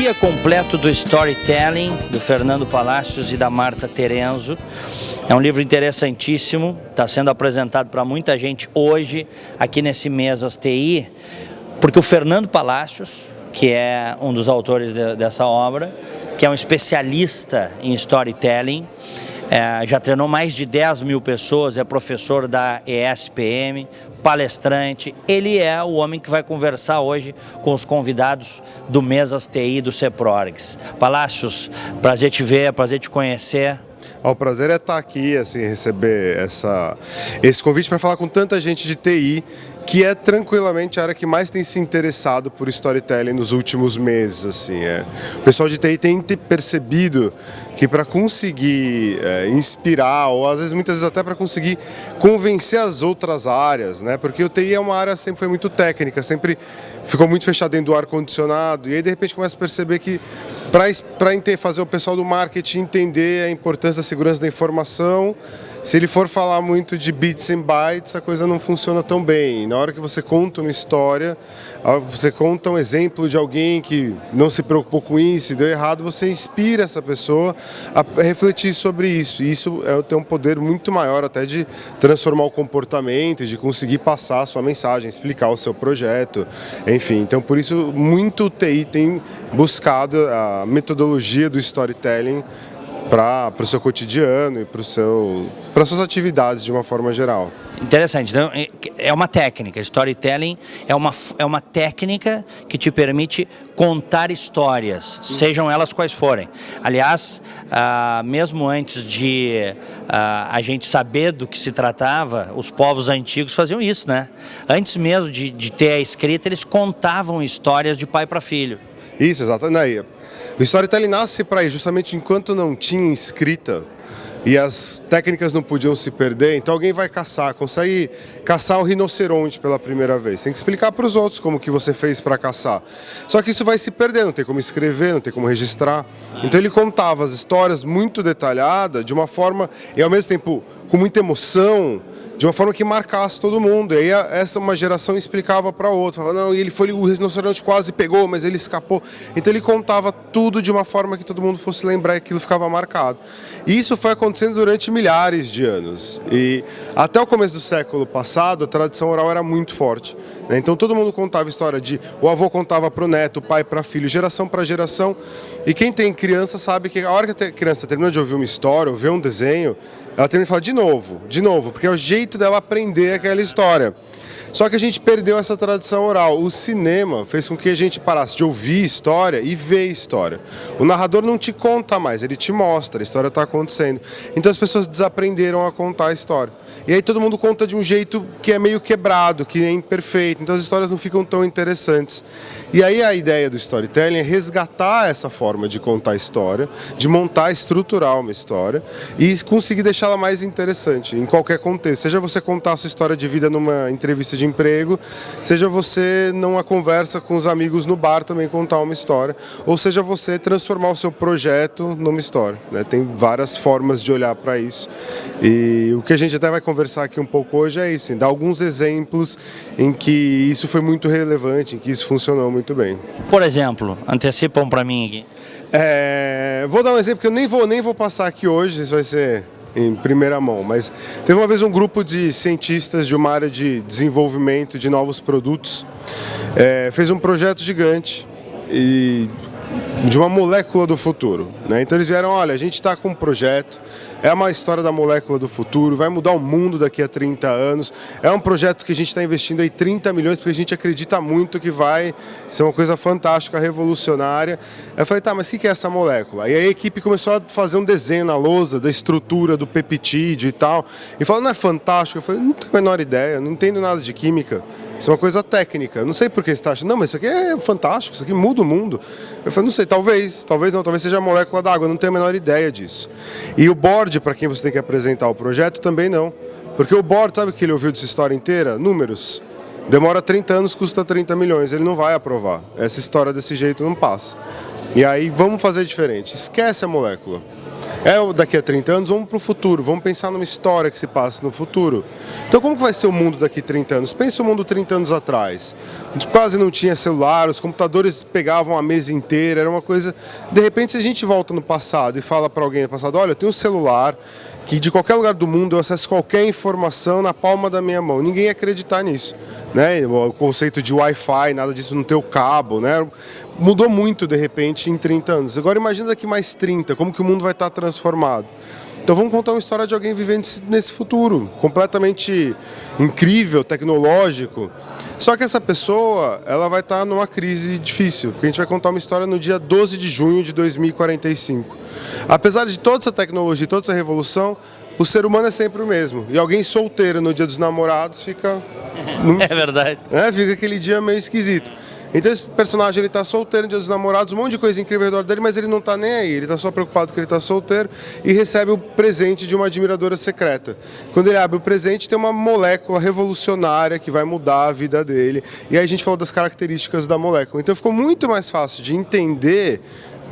Guia Completo do Storytelling, do Fernando Palacios e da Marta Terenzo. É um livro interessantíssimo, está sendo apresentado para muita gente hoje, aqui nesse Mesas TI, porque o Fernando Palacios, que é um dos autores dessa obra, que é um especialista em storytelling, já treinou mais de 10 mil pessoas, é professor da ESPM, palestrante. Ele é o homem que vai conversar hoje com os convidados do Mesas TI do Ceprorgs. Palacios, prazer te ver, prazer te conhecer. O prazer é estar aqui, assim, receber esse convite para falar com tanta gente de TI, que é tranquilamente a área que mais tem se interessado por storytelling nos últimos meses, assim. O pessoal de TI tem percebido que para conseguir inspirar, ou às vezes, muitas vezes até para conseguir convencer as outras áreas, né? Porque o TI é uma área que sempre foi muito técnica, sempre ficou muito fechado dentro do ar-condicionado, e aí de repente começa a perceber que para fazer o pessoal do marketing entender a importância da segurança da informação, se ele for falar muito de bits and bytes, a coisa não funciona tão bem. Na hora que você conta uma história, você conta um exemplo de alguém que não se preocupou com isso e deu errado, você inspira essa pessoa a refletir sobre isso. E isso tem um poder muito maior até de transformar o comportamento e de conseguir passar a sua mensagem, explicar o seu projeto, enfim. Então, por isso, muito TI tem buscado a metodologia do storytelling para o seu cotidiano e para as suas atividades de uma forma geral. Interessante, então é uma técnica, storytelling é uma técnica que te permite contar histórias, sejam elas quais forem. Aliás, mesmo antes de a gente saber do que se tratava, os povos antigos faziam isso, né? Antes mesmo de ter a escrita, eles contavam histórias de pai para filho. Isso, exatamente. O storytelling nasce para aí, justamente enquanto não tinha escrita e as técnicas não podiam se perder, então alguém vai caçar, consegue caçar o rinoceronte pela primeira vez. Tem que explicar para os outros como que você fez para caçar. Só que isso vai se perder, não tem como escrever, não tem como registrar. Então ele contava as histórias muito detalhada, de uma forma, e ao mesmo tempo com muita emoção, de uma forma que marcasse todo mundo. E aí uma geração explicava para outra, falava, não, o rinoceronte quase pegou, mas ele escapou. Então ele contava tudo de uma forma que todo mundo fosse lembrar e aquilo ficava marcado. E isso foi acontecendo durante milhares de anos. E até o começo do século passado, a tradição oral era muito forte, né? Então todo mundo contava história o avô contava para o neto, o pai para filho, geração para geração. E quem tem criança sabe que a hora que a criança termina de ouvir uma história, ou ver um desenho, ela termina de falar de novo, porque é o jeito dela aprender aquela história. Só que a gente perdeu essa tradição oral. O cinema fez com que a gente parasse de ouvir história e ver história. O narrador não te conta mais, ele te mostra, a história está acontecendo. Então as pessoas desaprenderam a contar a história. E aí todo mundo conta de um jeito que é meio quebrado, que é imperfeito, então as histórias não ficam tão interessantes. E aí a ideia do storytelling é resgatar essa forma de contar a história, de montar, estruturar uma história e conseguir deixá-la mais interessante em qualquer contexto. Seja você contar a sua história de vida numa entrevista de emprego, seja você numa conversa com os amigos no bar também contar uma história, ou seja você transformar o seu projeto numa história, né? Tem várias formas de olhar para isso. E o que a gente até vai conversar aqui um pouco hoje é isso, dar alguns exemplos em que isso foi muito relevante, em que isso funcionou muito bem. Por exemplo, antecipam para mim aqui. Vou dar um exemplo que eu nem vou passar aqui hoje, isso vai ser em primeira mão, mas teve uma vez um grupo de cientistas de uma área de desenvolvimento de novos produtos, fez um projeto gigante de uma molécula do futuro, né? Então eles vieram, olha, a gente está com um projeto, é uma história da molécula do futuro, vai mudar o mundo daqui a 30 anos, é um projeto que a gente está investindo aí 30 milhões porque a gente acredita muito que vai ser uma coisa fantástica, revolucionária. Eu falei, tá, mas o que é essa molécula? E aí a equipe começou a fazer um desenho na lousa da estrutura do peptídeo e tal, e falou, não é fantástico? Eu falei, não tenho a menor ideia, não entendo nada de química. Isso é uma coisa técnica. Não sei por que você está achando. Não, mas isso aqui é fantástico, isso aqui muda o mundo. Eu falei, não sei, talvez não, talvez seja a molécula d'água, eu não tenho a menor ideia disso. E o board, para quem você tem que apresentar o projeto, também não. Porque o board, sabe o que ele ouviu dessa história inteira? Números. Demora 30 anos, custa 30 milhões, ele não vai aprovar. Essa história desse jeito não passa. E aí, vamos fazer diferente. Esquece a molécula. daqui a 30 anos, vamos para o futuro, vamos pensar numa história que se passa no futuro. Então como que vai ser o mundo daqui a 30 anos? Pensa o mundo 30 anos atrás. A gente quase não tinha celular, os computadores pegavam a mesa inteira, era uma coisa... De repente, se a gente volta no passado e fala para alguém no passado, olha, eu tenho um celular que de qualquer lugar do mundo eu acesso qualquer informação na palma da minha mão. Ninguém ia acreditar nisso, né? O conceito de Wi-Fi, nada disso no teu cabo, né? Mudou muito, de repente, em 30 anos. Agora imagina daqui mais 30, como que o mundo vai estar transformado. Então vamos contar uma história de alguém vivendo nesse futuro, completamente incrível, tecnológico. Só que essa pessoa, ela vai estar numa crise difícil, porque a gente vai contar uma história no dia 12 de junho de 2045. Apesar de toda essa tecnologia, toda essa revolução, o ser humano é sempre o mesmo. E alguém solteiro no dia dos namorados fica... É verdade. Fica aquele dia meio esquisito. Então esse personagem, ele tá solteiro no dia dos namorados, um monte de coisa incrível ao redor dele, mas ele não tá nem aí, ele tá só preocupado que ele tá solteiro e recebe o presente de uma admiradora secreta. Quando ele abre o presente, tem uma molécula revolucionária que vai mudar a vida dele. E aí a gente falou das características da molécula. Então ficou muito mais fácil de entender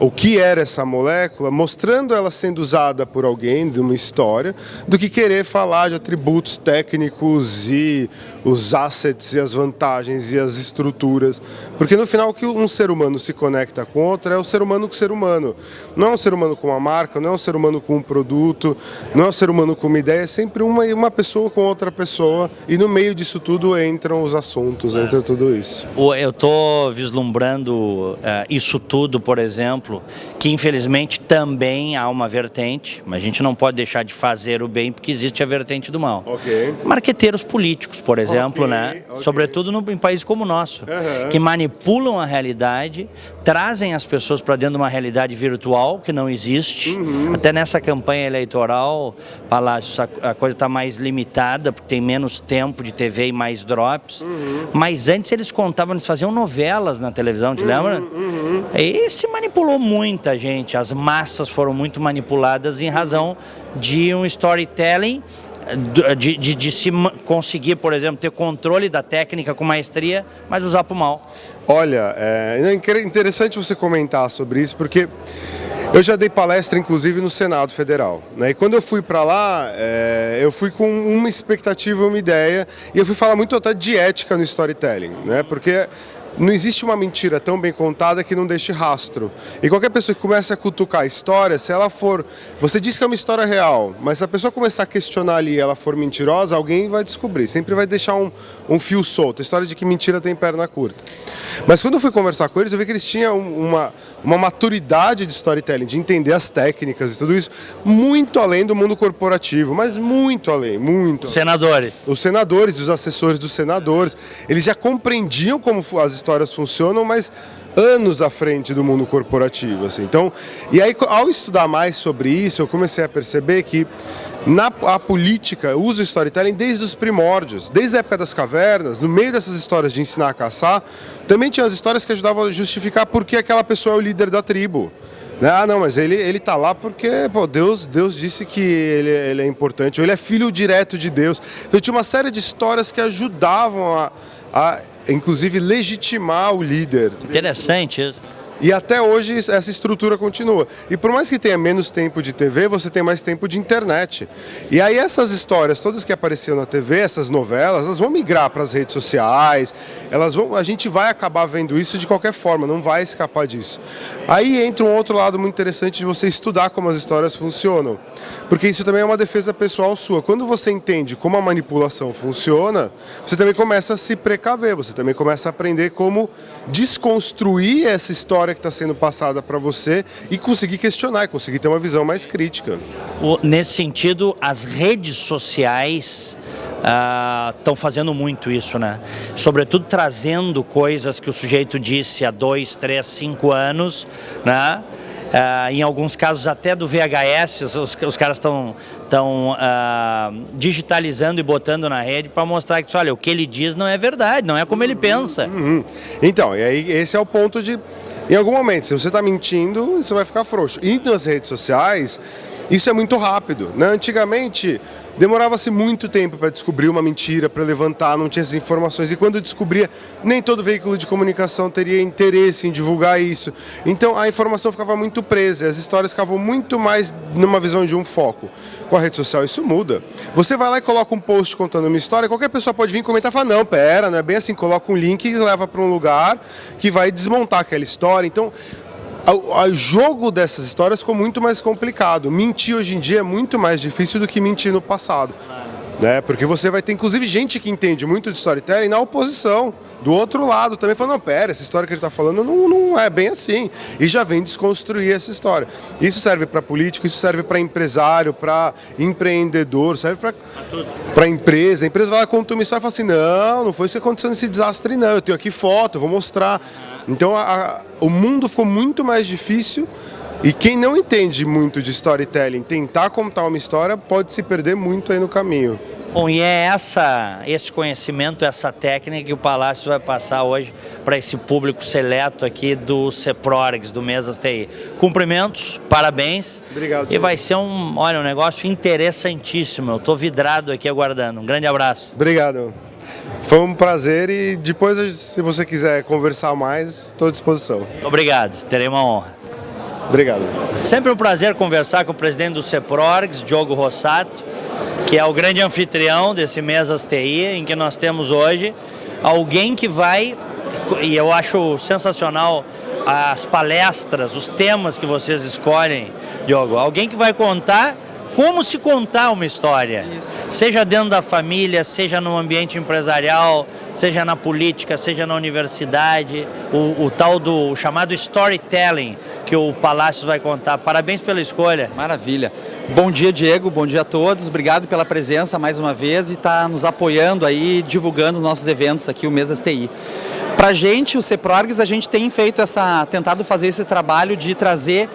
o que era essa molécula, mostrando ela sendo usada por alguém de uma história, do que querer falar de atributos técnicos e os assets e as vantagens e as estruturas. Porque no final o que um ser humano se conecta com outro é o ser humano com o ser humano. Não é um ser humano com uma marca, não é um ser humano com um produto, não é um ser humano com uma ideia, é sempre uma pessoa com outra pessoa e no meio disso tudo entram os assuntos, entra tudo isso. Eu estou vislumbrando isso tudo, por exemplo, que infelizmente também há uma vertente, mas a gente não pode deixar de fazer o bem porque existe a vertente do mal. Okay. Marqueteiros políticos, por exemplo, né? Sobretudo em país como o nosso, que manipulam a realidade, trazem as pessoas para dentro de uma realidade virtual que não existe. Até nessa campanha eleitoral, Palácio, a coisa está mais limitada, porque tem menos tempo de TV e mais drops. Mas antes eles contavam, eles faziam novelas na televisão, te lembra? E se manipulou muita gente, as massas foram muito manipuladas em razão de um storytelling, de se conseguir, por exemplo, ter controle da técnica com maestria, mas usar para o mal. Olha, é interessante você comentar sobre isso, porque eu já dei palestra, inclusive, no Senado Federal, né? E quando eu fui para lá, eu fui com uma expectativa, uma ideia, e eu fui falar muito até de ética no storytelling, né? Porque não existe uma mentira tão bem contada que não deixe rastro. E qualquer pessoa que comece a cutucar a história, se ela for... Você diz que é uma história real, mas se a pessoa começar a questionar ali e ela for mentirosa, alguém vai descobrir. Sempre vai deixar um fio solto. A história de que mentira tem perna curta. Mas quando eu fui conversar com eles, eu vi que eles tinham uma maturidade de storytelling, de entender as técnicas e tudo isso, muito além do mundo corporativo, mas muito além, muito. Senadores. Os senadores, os assessores dos senadores, eles já compreendiam como as histórias funcionam, mas anos à frente do mundo corporativo, assim. Então, e aí, ao estudar mais sobre isso, eu comecei a perceber que a política usa o storytelling desde os primórdios, desde a época das cavernas, no meio dessas histórias de ensinar a caçar, também tinha as histórias que ajudavam a justificar por que aquela pessoa é o líder da tribo. Ah, não, mas ele tá lá porque, pô, Deus disse que ele é importante, ou ele é filho direto de Deus. Então tinha uma série de histórias que ajudavam a inclusive, legitimar o líder. Interessante isso. E até hoje essa estrutura continua. E por mais que tenha menos tempo de TV, você tem mais tempo de internet. E aí essas histórias, todas que apareciam na TV, essas novelas, elas vão migrar para as redes sociais, a gente vai acabar vendo isso de qualquer forma, não vai escapar disso. Aí entra um outro lado muito interessante de você estudar como as histórias funcionam. Porque isso também é uma defesa pessoal sua. Quando você entende como a manipulação funciona, você também começa a se precaver, você também começa a aprender como desconstruir essa história que está sendo passada para você e conseguir questionar, conseguir ter uma visão mais crítica. Nesse sentido, as redes sociais estão fazendo muito isso, né? Sobretudo trazendo coisas que o sujeito disse há 2, 3, 5 anos, né? Em alguns casos até do VHS, os caras estão digitalizando e botando na rede para mostrar que, olha, o que ele diz não é verdade, não é como ele pensa. Então, e aí esse é o ponto de... Em algum momento, se você está mentindo, você vai ficar frouxo. E nas redes sociais, isso é muito rápido, né? Antigamente, demorava-se muito tempo para descobrir uma mentira, para levantar, não tinha essas informações. E quando descobria, nem todo veículo de comunicação teria interesse em divulgar isso. Então a informação ficava muito presa, as histórias ficavam muito mais numa visão de um foco. Com a rede social isso muda. Você vai lá e coloca um post contando uma história, qualquer pessoa pode vir comentar e falar, não, pera, não é bem assim, coloca um link e leva para um lugar que vai desmontar aquela história. Então, o jogo dessas histórias ficou muito mais complicado. Mentir hoje em dia é muito mais difícil do que mentir no passado. Né? Porque você vai ter, inclusive, gente que entende muito de storytelling na oposição, do outro lado também, falando, não, pera, essa história que ele está falando não é bem assim. E já vem desconstruir essa história. Isso serve para político, isso serve para empresário, para empreendedor, serve para empresa. A empresa vai lá contar uma história e fala assim, não foi isso que aconteceu nesse desastre, não. Eu tenho aqui foto, eu vou mostrar. Então, o mundo ficou muito mais difícil e quem não entende muito de storytelling, tentar contar uma história, pode se perder muito aí no caminho. Bom, e é esse conhecimento, essa técnica que o Palácio vai passar hoje para esse público seleto aqui do CEPRORGS, do Mesas TI. Cumprimentos, parabéns. Obrigado. E vai ser um negócio interessantíssimo. Eu estou vidrado aqui aguardando. Um grande abraço. Obrigado. Foi um prazer e depois, se você quiser conversar mais, estou à disposição. Obrigado, terei uma honra. Obrigado. Sempre um prazer conversar com o presidente do CEPRORGS, Diogo Rossato, que é o grande anfitrião desse Mesas TI, em que nós temos hoje alguém que vai, e eu acho sensacional as palestras, os temas que vocês escolhem, Diogo, alguém que vai contar como se contar uma história, seja dentro da família, seja no ambiente empresarial, seja na política, seja na universidade, o tal do chamado storytelling que o Palácio vai contar. Parabéns pela escolha. Maravilha. Bom dia, Diego, bom dia a todos, obrigado pela presença mais uma vez e tá nos apoiando aí, divulgando nossos eventos aqui, o Mesas TI. Pra gente, o CEPRORGS, a gente tem tentado fazer esse trabalho de trazer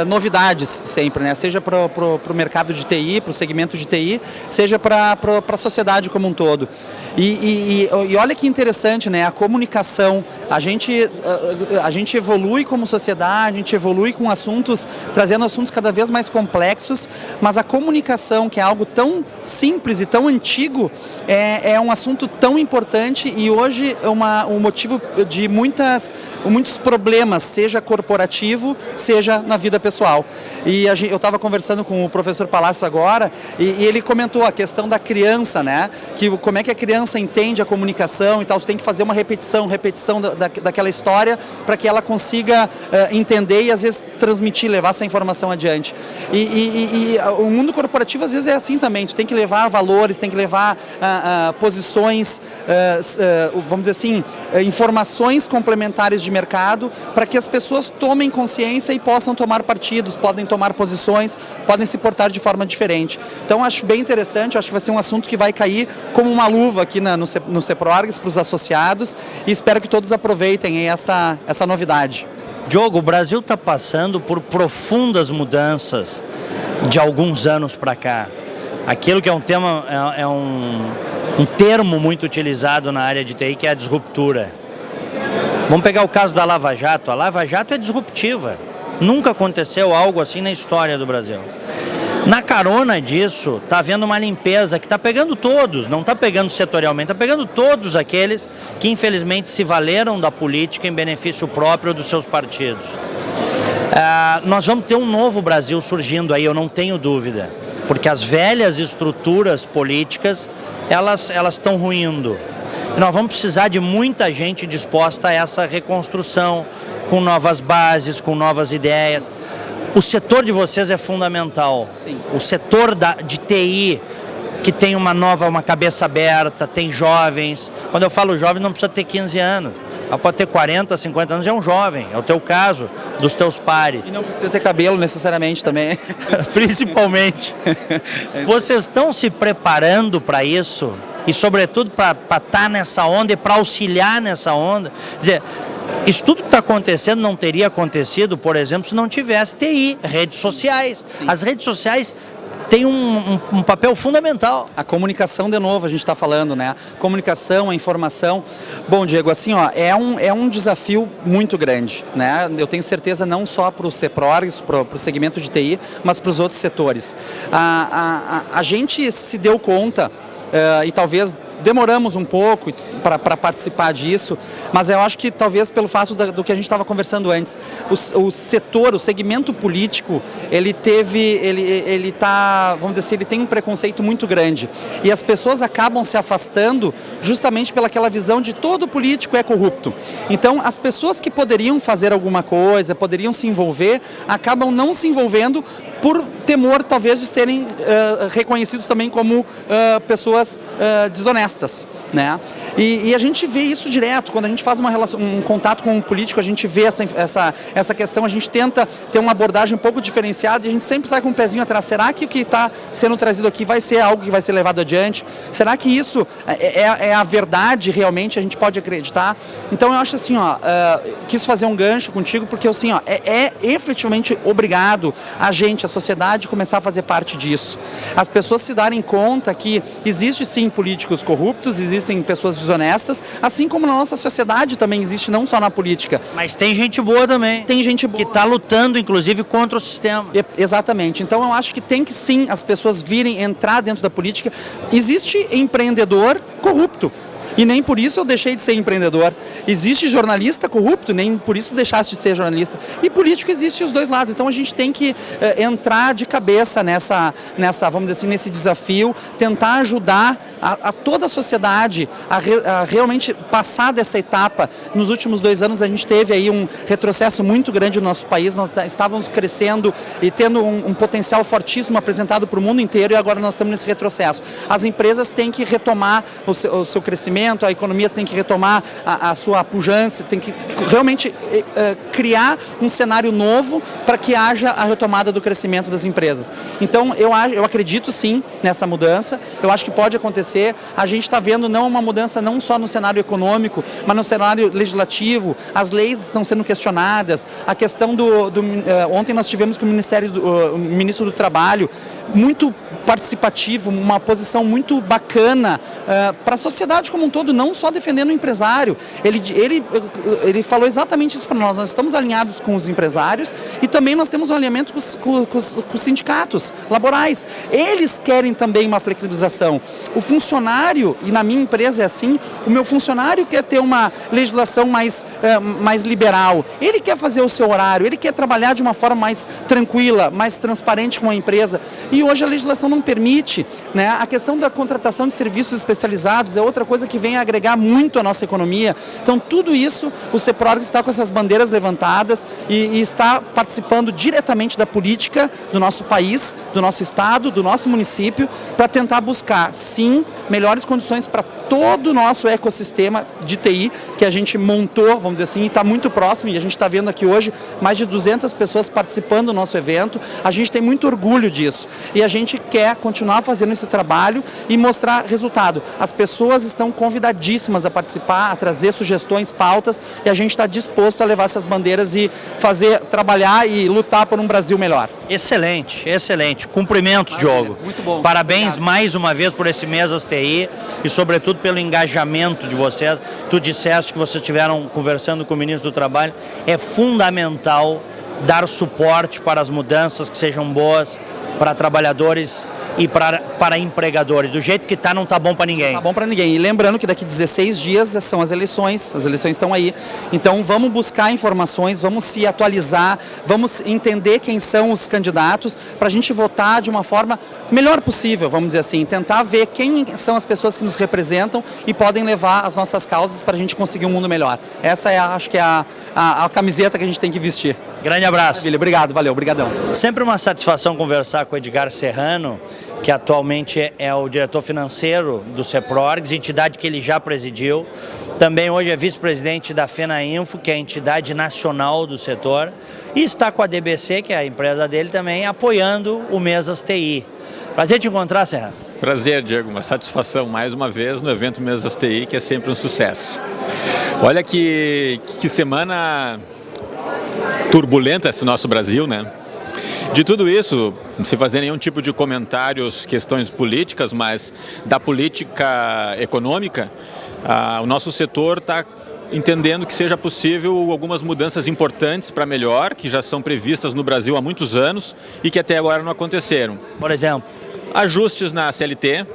novidades sempre, né? Seja para o mercado de TI, para o segmento de TI, seja para a sociedade como um todo. E olha que interessante, né? A comunicação, a gente evolui como sociedade, a gente evolui com assuntos, trazendo assuntos cada vez mais complexos, mas a comunicação, que é algo tão simples e tão antigo, é um assunto tão importante e hoje é um motivo de muitos problemas, seja corporativo, seja na vida pessoal. E eu estava conversando com o professor Palácio agora e ele comentou a questão da criança, né? Que como é que a criança entende a comunicação e tal, tu tem que fazer uma repetição daquela história para que ela consiga entender e às vezes transmitir, levar essa informação adiante. E o mundo corporativo às vezes é assim também, tu tem que levar valores, tem que levar posições, vamos dizer assim, informações complementares de mercado para que as pessoas tomem consciência e possam tomar partidos, podem tomar posições, podem se portar de forma diferente. Então acho bem interessante, acho que vai ser um assunto que vai cair como uma luva aqui no CEPRORGS para os associados e espero que todos aproveitem essa novidade. Diogo, o Brasil está passando por profundas mudanças de alguns anos para cá. Aquilo que é um tema, um termo muito utilizado na área de TI, que é a disruptura. Vamos pegar o caso da Lava Jato. A Lava Jato é disruptiva. Nunca aconteceu algo assim na história do Brasil. Na carona disso, está havendo uma limpeza que está pegando todos, não está pegando setorialmente, está pegando todos aqueles que infelizmente se valeram da política em benefício próprio dos seus partidos. Nós vamos ter um novo Brasil surgindo aí, eu não tenho dúvida, porque as velhas estruturas políticas, elas estão ruindo. E nós vamos precisar de muita gente disposta a essa reconstrução, com novas bases, com novas ideias. O setor de vocês é fundamental. Sim. O setor de TI, que tem uma cabeça aberta, tem jovens. Quando eu falo jovem, não precisa ter 15 anos. Ela pode ter 40, 50 anos, é um jovem. É o teu caso, dos teus pares. E não precisa ter cabelo necessariamente também. Principalmente. Vocês estão se preparando para isso? E sobretudo para estar nessa onda e para auxiliar nessa onda? Quer dizer, isso tudo que está acontecendo não teria acontecido, por exemplo, se não tivesse TI, redes sociais. Sim. As redes sociais tem um papel fundamental. A comunicação, de novo, a gente está falando, né? Comunicação, a informação. Bom, Diego, assim, ó, é um desafio muito grande, né? Eu tenho certeza não só para o CEPRORGS, para o segmento de TI, mas para os outros setores. A gente se deu conta, e talvez demoramos um pouco para participar disso, mas eu acho que talvez pelo fato do que a gente estava conversando antes, o setor, o segmento político, ele tá, vamos dizer assim, ele tem um preconceito muito grande e as pessoas acabam se afastando justamente pelaquela visão de todo político é corrupto. Então, as pessoas que poderiam fazer alguma coisa, poderiam se envolver, acabam não se envolvendo por temor, talvez, de serem reconhecidos também como pessoas desonestas, né? E a gente vê isso direto, quando a gente faz um contato com um político, a gente vê essa questão, a gente tenta ter uma abordagem um pouco diferenciada e a gente sempre sai com um pezinho atrás. Será que o que está sendo trazido aqui vai ser algo que vai ser levado adiante? Será que isso é a verdade realmente? A gente pode acreditar? Então eu acho assim, ó, quis fazer um gancho contigo, porque assim, ó, é efetivamente obrigado a gente, a sociedade, começar a fazer parte disso. As pessoas se darem conta que existe sim políticos corruptos, existem pessoas desonestas, assim como na nossa sociedade também existe, não só na política. Mas tem gente boa também. Tem gente boa. Que está lutando, inclusive, contra o sistema. Exatamente. Então eu acho que tem que sim as pessoas virem entrar dentro da política. Existe empreendedor corrupto. E nem por isso eu deixei de ser empreendedor. Existe jornalista corrupto, nem por isso deixaste de ser jornalista. E político existe os dois lados. Então a gente tem que entrar de cabeça nessa, vamos dizer assim, nesse desafio, tentar ajudar a toda a sociedade a realmente passar dessa etapa. Nos últimos 2 anos a gente teve aí um retrocesso muito grande no nosso país. Nós estávamos crescendo e tendo um potencial fortíssimo apresentado para o mundo inteiro e agora nós estamos nesse retrocesso. As empresas têm que retomar o seu crescimento, a economia tem que retomar a sua pujança, tem que realmente criar um cenário novo para que haja a retomada do crescimento das empresas. Então, eu acredito sim nessa mudança, eu acho que pode acontecer. A gente está vendo uma mudança não só no cenário econômico, mas no cenário legislativo, as leis estão sendo questionadas, a questão ontem nós tivemos com o ministro do Trabalho, muito participativo, uma posição muito bacana para a sociedade como um todo, não só defendendo o empresário. Ele falou exatamente isso para nós. Nós estamos alinhados com os empresários e também nós temos um alinhamento com os sindicatos laborais. Eles querem também uma flexibilização. O funcionário, e na minha empresa é assim, o meu funcionário quer ter uma legislação mais liberal. Ele quer fazer o seu horário, ele quer trabalhar de uma forma mais tranquila, mais transparente com a empresa. E hoje a legislação não permite, né? A questão da contratação de serviços especializados é outra coisa que vem a agregar muito à nossa economia. Então, tudo isso, o CEPRORGS está com essas bandeiras levantadas e está participando diretamente da política do nosso país, do nosso estado, do nosso município, para tentar buscar, sim, melhores condições para todo o nosso ecossistema de TI que a gente montou, vamos dizer assim, e está muito próximo, e a gente está vendo aqui hoje mais de 200 pessoas participando do nosso evento. A gente tem muito orgulho disso e a gente quer continuar fazendo esse trabalho e mostrar resultado. As pessoas estão convidadíssimas a participar, a trazer sugestões, pautas, e a gente está disposto a levar essas bandeiras e trabalhar e lutar por um Brasil melhor. Excelente, excelente. Cumprimentos, Diogo. Muito bom. Parabéns mais uma vez por esse Mesas TI e, sobretudo, pelo engajamento de vocês. Tu disseste que vocês estiveram conversando com o ministro do Trabalho. É fundamental dar suporte para as mudanças que sejam boas para trabalhadores e para empregadores. Do jeito que está, não está bom para ninguém. Não está bom para ninguém. E lembrando que daqui 16 dias são as eleições estão aí. Então vamos buscar informações, vamos se atualizar, vamos entender quem são os candidatos para a gente votar de uma forma melhor possível, vamos dizer assim. Tentar ver quem são as pessoas que nos representam e podem levar as nossas causas para a gente conseguir um mundo melhor. Essa acho que é a camiseta que a gente tem que vestir. Grande abraço. Obrigado, valeu, obrigadão. Sempre uma satisfação conversar com o Edgar Serrano, que atualmente é o diretor financeiro do CEPRORGS, entidade que ele já presidiu. Também hoje é vice-presidente da FENAINFO, que é a entidade nacional do setor, e está com a DBC, que é a empresa dele também, apoiando o Mesas TI. Prazer te encontrar, Serrano. Prazer, Diego. Uma satisfação mais uma vez no evento Mesas TI, que é sempre um sucesso. Olha que semana turbulenta esse nosso Brasil, né? De tudo isso, sem fazer nenhum tipo de comentários, questões políticas, mas da política econômica, o nosso setor está entendendo que seja possível algumas mudanças importantes para melhor, que já são previstas no Brasil há muitos anos e que até agora não aconteceram. Por exemplo? Ajustes na CLT,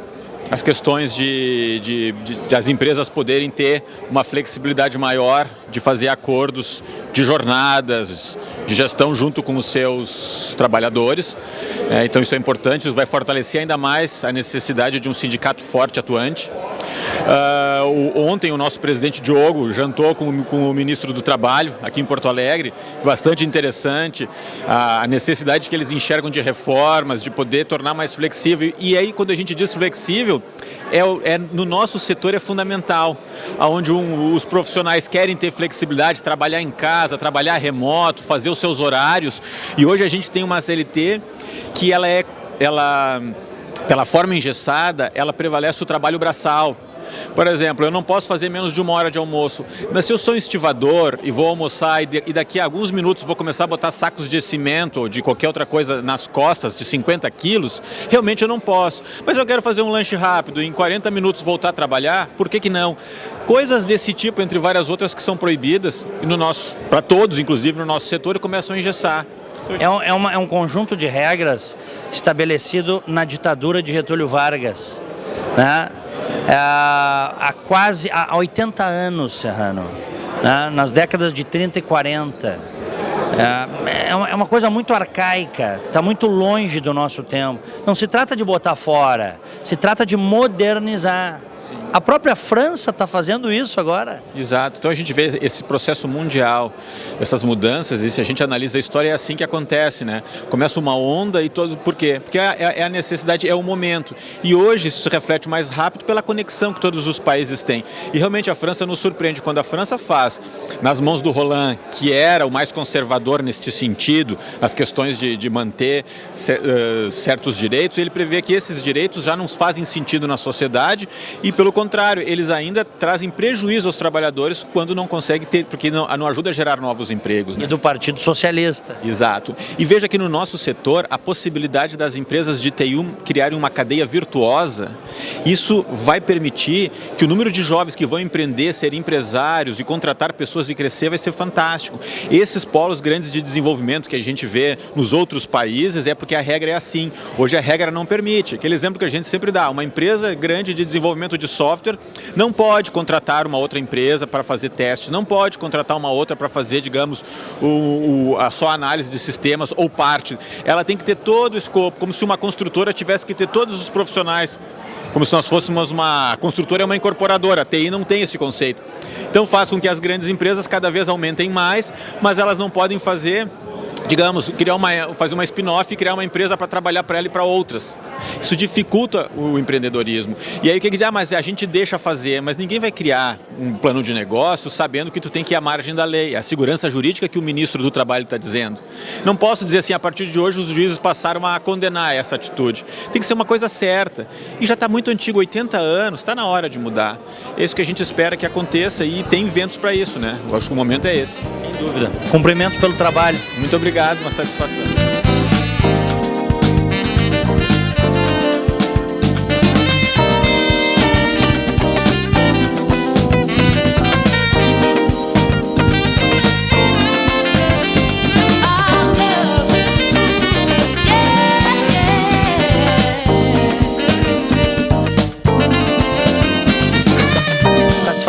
as questões de as empresas poderem ter uma flexibilidade maior de fazer acordos de jornadas, de gestão junto com os seus trabalhadores. Então isso é importante, isso vai fortalecer ainda mais a necessidade de um sindicato forte, atuante. Ontem o nosso presidente Diogo jantou com o ministro do Trabalho aqui em Porto Alegre, bastante interessante, a necessidade que eles enxergam de reformas, de poder tornar mais flexível. E aí quando a gente diz flexível, no nosso setor é fundamental, onde os profissionais querem ter flexibilidade, trabalhar em casa, trabalhar remoto, fazer os seus horários. E hoje a gente tem uma CLT que pela forma engessada, ela prevalece o trabalho braçal. Por exemplo, eu não posso fazer menos de 1 hora de almoço, mas se eu sou um estivador e vou almoçar e daqui a alguns minutos vou começar a botar sacos de cimento ou de qualquer outra coisa nas costas de 50 quilos, realmente eu não posso. Mas eu quero fazer um lanche rápido e em 40 minutos voltar a trabalhar, por que não? Coisas desse tipo, entre várias outras que são proibidas, para todos, inclusive no nosso setor, e começam a engessar. É um conjunto de regras estabelecido na ditadura de Getúlio Vargas, né? Há 80 anos, Serrano, né? Nas décadas de 30 e 40. É uma coisa muito arcaica, está muito longe do nosso tempo. Não se trata de botar fora, se trata de modernizar. A própria França está fazendo isso agora. Exato. Então a gente vê esse processo mundial, essas mudanças, e se a gente analisa a história é assim que acontece, né? Começa uma onda e todo... Por quê? Porque é a necessidade, é o momento. E hoje isso se reflete mais rápido pela conexão que todos os países têm. E realmente a França nos surpreende. Quando a França faz, nas mãos do Hollande, que era o mais conservador neste sentido, as questões de manter certos direitos, ele prevê que esses direitos já não fazem sentido na sociedade e, pelo contrário, eles ainda trazem prejuízo aos trabalhadores quando não conseguem ter, porque não ajuda a gerar novos empregos, né? E do Partido Socialista. Exato. E veja que no nosso setor, a possibilidade das empresas de TI criarem uma cadeia virtuosa, isso vai permitir que o número de jovens que vão empreender, ser empresários e contratar pessoas e crescer vai ser fantástico. Esses polos grandes de desenvolvimento que a gente vê nos outros países é porque a regra é assim. Hoje a regra não permite. Aquele exemplo que a gente sempre dá, uma empresa grande de desenvolvimento de software não pode contratar uma outra empresa para fazer teste, não pode contratar uma outra para fazer, digamos, a só análise de sistemas ou parte. Ela tem que ter todo o escopo, como se uma construtora tivesse que ter todos os profissionais, como se nós fôssemos uma construtora, é uma incorporadora. A TI não tem esse conceito. Então faz com que as grandes empresas cada vez aumentem mais, mas elas não podem fazer, digamos, fazer uma spin-off e criar uma empresa para trabalhar para ela e para outras. Isso dificulta o empreendedorismo. E aí o que diz? Mas a gente deixa fazer, mas ninguém vai criar um plano de negócio sabendo que tu tem que ir à margem da lei, a segurança jurídica que o ministro do Trabalho está dizendo. Não posso dizer assim, a partir de hoje os juízes passaram a condenar essa atitude. Tem que ser uma coisa certa. E já está muito antigo, 80 anos, está na hora de mudar. É isso que a gente espera que aconteça e tem ventos para isso, né? Eu acho que o momento é esse. Sem dúvida. Cumprimentos pelo trabalho. Muito obrigado, uma satisfação.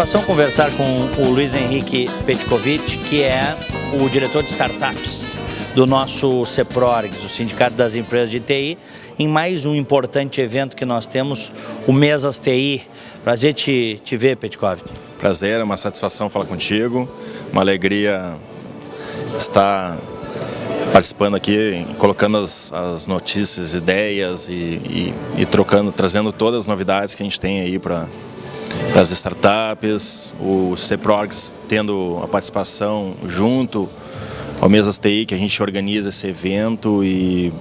Satisfação conversar com o Luiz Henrique Petkovic, que é o diretor de startups do nosso CEPRORGS, o Sindicato das Empresas de TI, em mais um importante evento que nós temos, o Mesas TI. Prazer te ver, Petkovic. Prazer, é uma satisfação falar contigo, uma alegria estar participando aqui, colocando as notícias, ideias e trazendo todas as novidades que a gente tem aí para as startups, o CEPRORGS tendo a participação junto ao Mesas TI, que a gente organiza esse evento e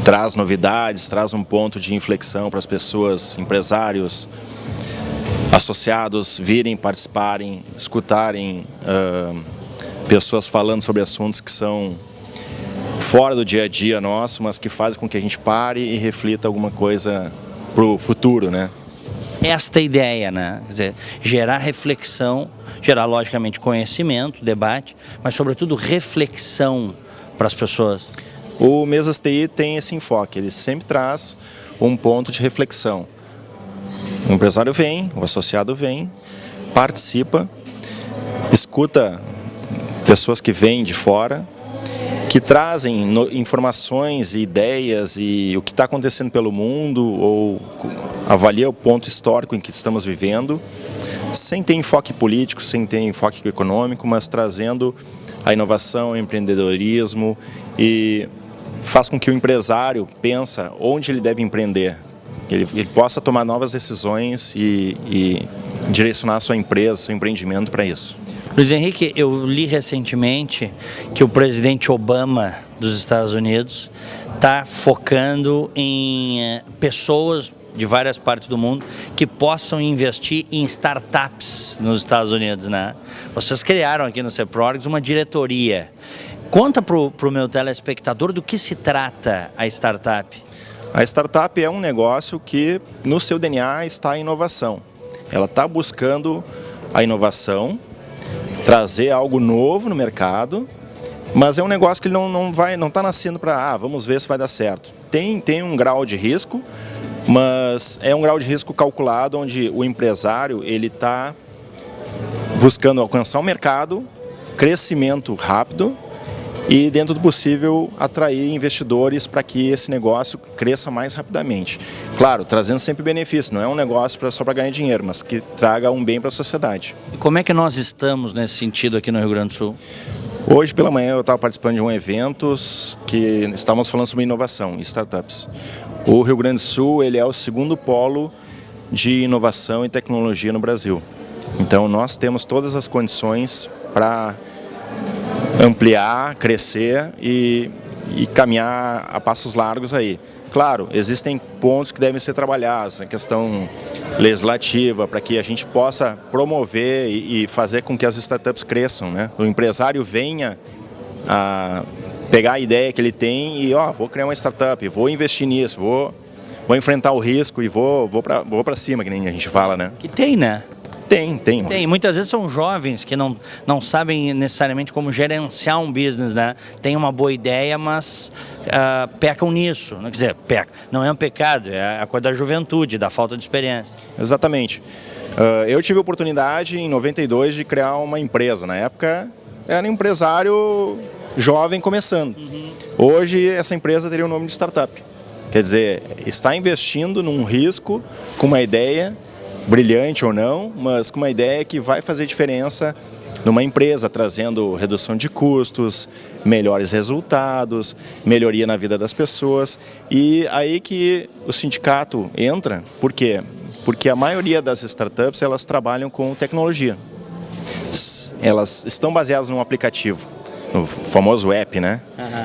traz novidades, traz um ponto de inflexão para as pessoas, empresários, associados virem, participarem, escutarem pessoas falando sobre assuntos que são fora do dia a dia nosso, mas que fazem com que a gente pare e reflita alguma coisa para o futuro, né? Esta ideia, né? Quer dizer, gerar reflexão, gerar logicamente conhecimento, debate, mas sobretudo reflexão para as pessoas. O Mesas TI tem esse enfoque, ele sempre traz um ponto de reflexão. O empresário vem, o associado vem, participa, escuta pessoas que vêm de fora, que trazem informações e ideias e o que está acontecendo pelo mundo ou avalia o ponto histórico em que estamos vivendo, sem ter enfoque político, sem ter enfoque econômico, mas trazendo a inovação, o empreendedorismo e faz com que o empresário pense onde ele deve empreender, que ele possa tomar novas decisões e direcionar a sua empresa, seu empreendimento para isso. Luiz Henrique, eu li recentemente que o presidente Obama dos Estados Unidos está focando em pessoas de várias partes do mundo que possam investir em startups nos Estados Unidos, né? Vocês criaram aqui no CEPRORGS uma diretoria. Conta para o meu telespectador do que se trata a startup. A startup é um negócio que no seu DNA está a inovação. Ela está buscando a inovação, trazer algo novo no mercado, mas é um negócio que ele não está nascendo para, vamos ver se vai dar certo. Tem um grau de risco, mas é um grau de risco calculado onde o empresário ele está buscando alcançar o mercado, crescimento rápido e, dentro do possível, atrair investidores para que esse negócio cresça mais rapidamente. Claro, trazendo sempre benefício, não é um negócio só para ganhar dinheiro, mas que traga um bem para a sociedade. E como é que nós estamos nesse sentido aqui no Rio Grande do Sul? Hoje pela manhã eu estava participando de um evento que estávamos falando sobre inovação e startups. O Rio Grande do Sul ele é o segundo polo de inovação e tecnologia no Brasil. Então nós temos todas as condições para ampliar, crescer e caminhar a passos largos aí. Claro, existem pontos que devem ser trabalhados, a questão legislativa, para que a gente possa promover e fazer com que as startups cresçam, né? O empresário venha a pegar a ideia que ele tem e, vou criar uma startup, vou investir nisso, vou enfrentar o risco e vou para cima, que nem a gente fala, né? Que tem, né? Tem. Muitas vezes são jovens que não sabem necessariamente como gerenciar um business, né? Tem uma boa ideia, mas pecam nisso. Quer dizer, não é um pecado, é a coisa da juventude, da falta de experiência. Exatamente. Eu tive a oportunidade em 92 de criar uma empresa. Na época era um empresário jovem começando. Hoje essa empresa teria o nome de startup. Quer dizer, está investindo num risco com uma ideia brilhante ou não, mas com uma ideia que vai fazer diferença numa empresa, trazendo redução de custos, melhores resultados, melhoria na vida das pessoas. E aí que o sindicato entra, por quê? Porque a maioria das startups, elas trabalham com tecnologia. Elas estão baseadas num aplicativo, no famoso app, né?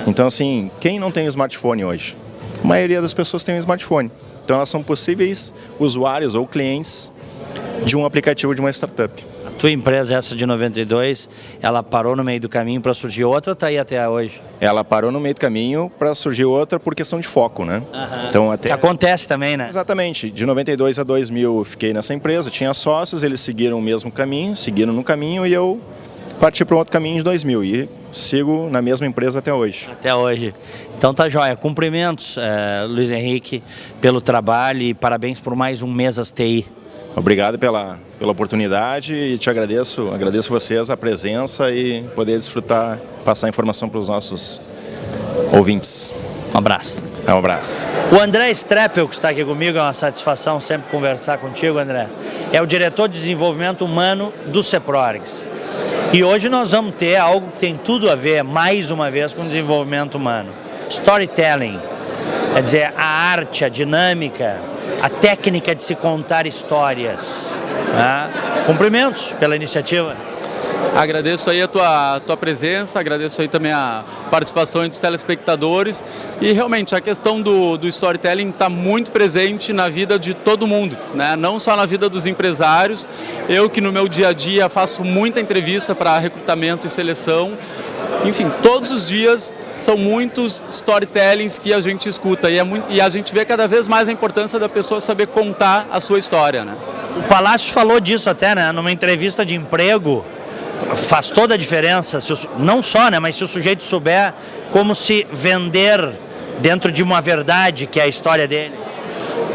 Então, assim, quem não tem smartphone hoje? A maioria das pessoas tem um smartphone. Então elas são possíveis usuários ou clientes de um aplicativo de uma startup. A tua empresa, essa de 92, ela parou no meio do caminho para surgir outra ou está aí até hoje? Ela parou no meio do caminho para surgir outra por questão de foco, né? Então, Que acontece também, né? Exatamente. De 92 a 2000 eu fiquei nessa empresa, tinha sócios, eles seguiram o mesmo caminho, seguiram no caminho e eu parti para um outro caminho em 2000 e sigo na mesma empresa até hoje. Até hoje. Então tá joia. Cumprimentos, Luiz Henrique, pelo trabalho e parabéns por mais um Mesas TI. Obrigado pela oportunidade e te agradeço vocês a presença e poder desfrutar, passar informação para os nossos ouvintes. Um abraço. Um abraço. O André Streppel, que está aqui comigo, é uma satisfação sempre conversar contigo, André. É o diretor de desenvolvimento humano do CEPRORGS. E hoje nós vamos ter algo que tem tudo a ver, mais uma vez, com desenvolvimento humano. Storytelling, quer dizer, a arte, a dinâmica, a técnica de se contar histórias. Cumprimentos pela iniciativa. Agradeço aí a tua presença, agradeço aí também a participação aí dos telespectadores e realmente a questão do storytelling está muito presente na vida de todo mundo, né? Não só na vida dos empresários, eu que no meu dia a dia faço muita entrevista para recrutamento e seleção, enfim, todos os dias são muitos storytellings que a gente escuta e a gente vê cada vez mais a importância da pessoa saber contar a sua história, né? O Palácio falou disso até, né? Numa entrevista de emprego, faz toda a diferença, não só, né? Mas se o sujeito souber como se vender dentro de uma verdade que é a história dele.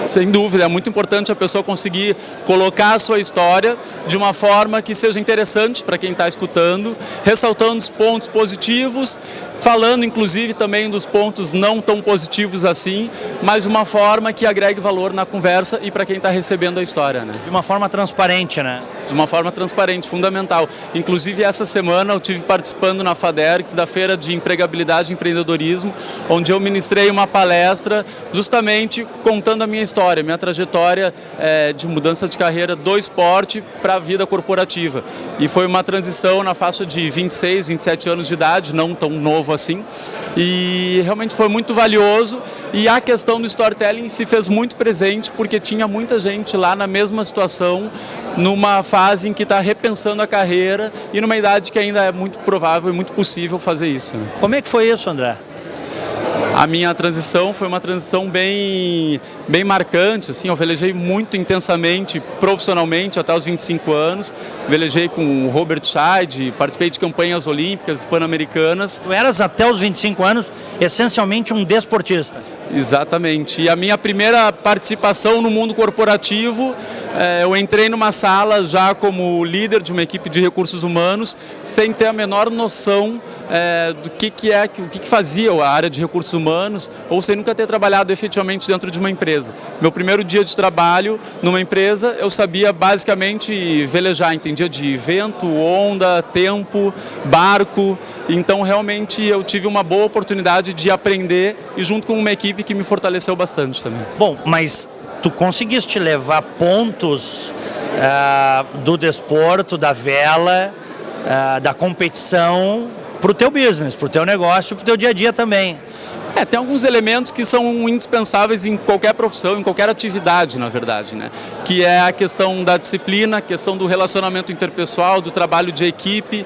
Sem dúvida, é muito importante a pessoa conseguir colocar a sua história de uma forma que seja interessante para quem está escutando, ressaltando os pontos positivos, falando inclusive também dos pontos não tão positivos assim, mas de uma forma que agregue valor na conversa e para quem está recebendo a história, né? De uma forma transparente, né? De uma forma transparente, fundamental. Inclusive essa semana eu estive participando na FADERGS da Feira de Empregabilidade e Empreendedorismo, onde eu ministrei uma palestra justamente contando a minha história, minha trajetória de mudança de carreira do esporte para a vida corporativa. E foi uma transição na faixa de 26, 27 anos de idade, não tão novo assim, e realmente foi muito valioso e a questão do storytelling se fez muito presente porque tinha muita gente lá na mesma situação, numa fase em que está repensando a carreira e numa idade que ainda é muito provável e muito possível fazer isso, né? Como é que foi isso, André? A minha transição foi uma transição bem marcante, assim, eu velejei muito intensamente, profissionalmente, até os 25 anos, velejei com o Robert Scheid, participei de campanhas olímpicas, pan-americanas. Tu eras até os 25 anos essencialmente um desportista. Exatamente, e a minha primeira participação no mundo corporativo, eu entrei numa sala já como líder de uma equipe de recursos humanos, sem ter a menor noção do que fazia a área de recursos humanos, ou sem nunca ter trabalhado efetivamente dentro de uma empresa. Meu primeiro dia de trabalho numa empresa, eu sabia basicamente velejar, entendia de vento, onda, tempo, barco, então realmente eu tive uma boa oportunidade de aprender e junto com uma equipe que me fortaleceu bastante também. Bom, mas tu conseguiste levar pontos do desporto, da vela, da competição para o teu business, para o teu negócio, para o teu dia a dia também. Tem alguns elementos que são indispensáveis em qualquer profissão, em qualquer atividade, na verdade, né? Que é a questão da disciplina, a questão do relacionamento interpessoal, do trabalho de equipe,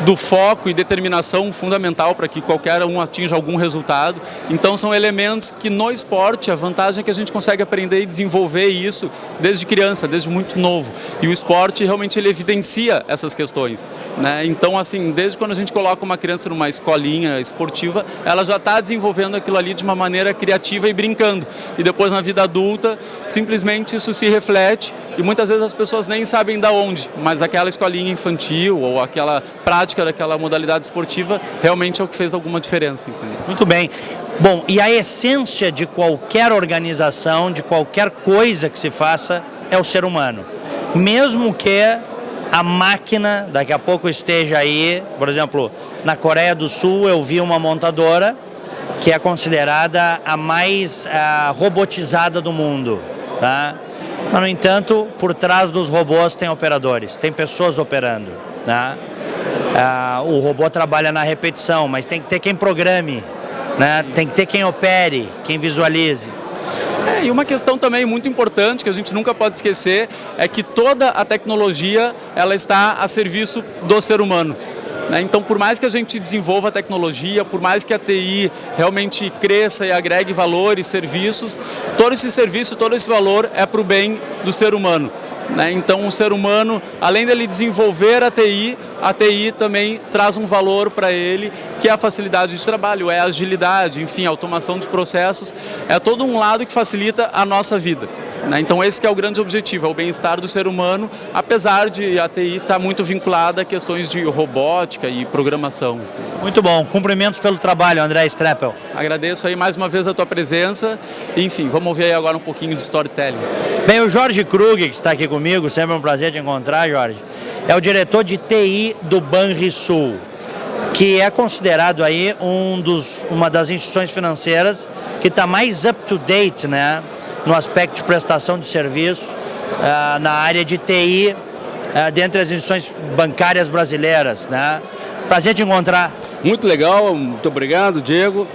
do foco e determinação fundamental para que qualquer um atinja algum resultado. Então são elementos que no esporte a vantagem é que a gente consegue aprender e desenvolver isso desde criança, desde muito novo. E o esporte realmente ele evidencia essas questões, né? Então assim, desde quando a gente coloca uma criança numa escolinha esportiva, ela já está desenvolvendo aquilo ali de uma maneira criativa e brincando. E depois na vida adulta, simplesmente isso se reflete e muitas vezes as pessoas nem sabem de onde, mas aquela escolinha infantil ou aquela prática daquela modalidade esportiva realmente é o que fez alguma diferença. Entendeu? Muito bem. Bom, e a essência de qualquer organização, de qualquer coisa que se faça, é o ser humano. Mesmo que a máquina daqui a pouco esteja aí, por exemplo, na Coreia do Sul eu vi uma montadora que é considerada a mais robotizada do mundo, tá? Mas, no entanto, por trás dos robôs tem operadores, tem pessoas operando, tá? O robô trabalha na repetição, mas tem que ter quem programe, né? Tem que ter quem opere, quem visualize. E uma questão também muito importante que a gente nunca pode esquecer é que toda a tecnologia ela está a serviço do ser humano. Então, por mais que a gente desenvolva a tecnologia, por mais que a TI realmente cresça e agregue valor e serviços, todo esse serviço, todo esse valor é para o bem do ser humano. Então, o ser humano, além dele desenvolver a TI também traz um valor para ele, que é a facilidade de trabalho, é a agilidade, enfim, a automação de processos, é todo um lado que facilita a nossa vida. Então esse que é o grande objetivo, é o bem-estar do ser humano, apesar de a TI estar muito vinculada a questões de robótica e programação. Muito bom, cumprimentos pelo trabalho, André Streppel. Agradeço aí mais uma vez a tua presença, enfim, vamos ver aí agora um pouquinho de storytelling. Bem, o Jorge Krug, que está aqui comigo, sempre um prazer te encontrar, Jorge, é o diretor de TI do Banrisul, que é considerado aí uma das instituições financeiras que está mais up-to-date, né, no aspecto de prestação de serviço, na área de TI dentre as instituições bancárias brasileiras, né? Prazer te encontrar. Muito legal, muito obrigado, Diego.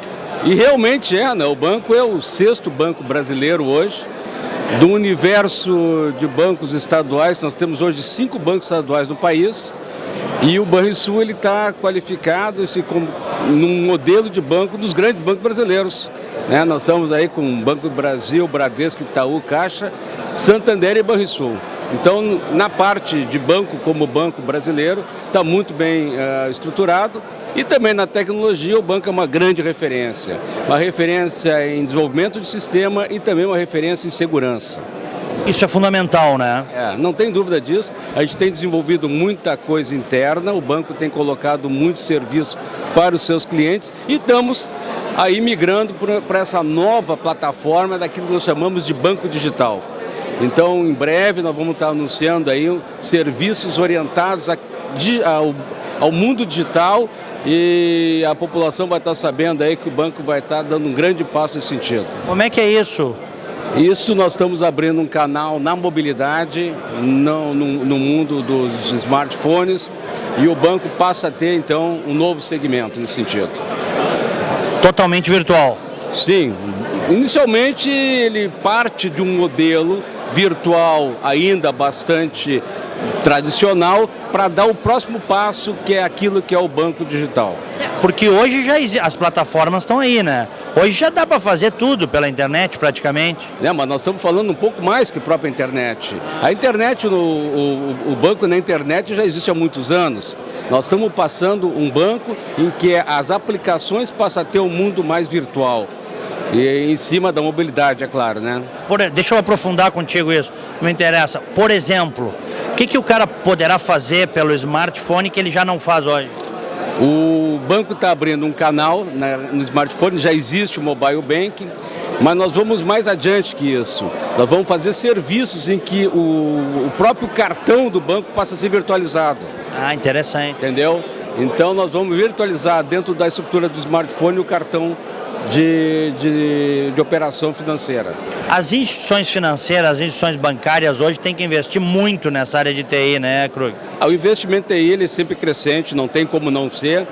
E realmente né? O banco é o 6º banco brasileiro hoje. Do universo de bancos estaduais, nós temos hoje 5 bancos estaduais no país. E o Banrisul está qualificado como num modelo de banco dos grandes bancos brasileiros. Né? Nós estamos aí com o Banco do Brasil, Bradesco, Itaú, Caixa, Santander e Banrisul. Então, na parte de banco como banco brasileiro, está muito bem estruturado. E também na tecnologia, o banco é uma grande referência. Uma referência em desenvolvimento de sistema e também uma referência em segurança. Isso é fundamental, né? Não tem dúvida disso. A gente tem desenvolvido muita coisa interna, o banco tem colocado muito serviço para os seus clientes e estamos aí migrando para essa nova plataforma daquilo que nós chamamos de banco digital. Então, em breve, nós vamos estar anunciando aí serviços orientados ao mundo digital e a população vai estar sabendo aí que o banco vai estar dando um grande passo nesse sentido. Como é que é isso? Isso nós estamos abrindo um canal na mobilidade, no mundo dos smartphones, e o banco passa a ter, então, um novo segmento nesse sentido. Totalmente virtual? Sim. Inicialmente, ele parte de um modelo virtual ainda bastante tradicional para dar o próximo passo, que é aquilo que é o banco digital. Porque hoje as plataformas estão aí, né? Hoje já dá para fazer tudo pela internet praticamente. Mas nós estamos falando um pouco mais que a própria internet. A internet, o banco na internet já existe há muitos anos. Nós estamos passando um banco em que as aplicações passam a ter um mundo mais virtual. E em cima da mobilidade, é claro, né? Deixa eu aprofundar contigo isso, me interessa. Por exemplo, o que o cara poderá fazer pelo smartphone que ele já não faz hoje? O banco está abrindo um canal no smartphone, já existe o mobile banking, mas nós vamos mais adiante que isso. Nós vamos fazer serviços em que o próprio cartão do banco passa a ser virtualizado. Interessante. Entendeu? Então nós vamos virtualizar dentro da estrutura do smartphone o cartão de operação financeira. As instituições financeiras, as instituições bancárias hoje têm que investir muito nessa área de TI, né, Krug? O investimento em TI ele é sempre crescente, não tem como não ser.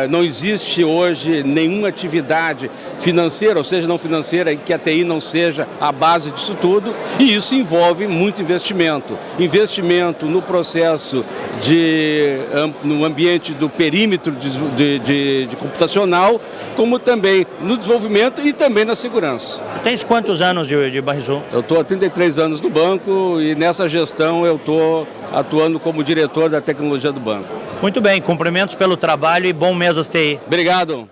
Não existe hoje nenhuma atividade financeira, ou seja, não financeira, em que a TI não seja a base disso tudo, e isso envolve muito investimento. Investimento no processo no ambiente do perímetro de computacional, como também no desenvolvimento e também na segurança. Tens quantos anos de Banrisul? Eu estou há 33 anos no banco e nessa gestão eu estou atuando como diretor da tecnologia do banco. Muito bem, cumprimentos pelo trabalho e bom mês às TI. Obrigado.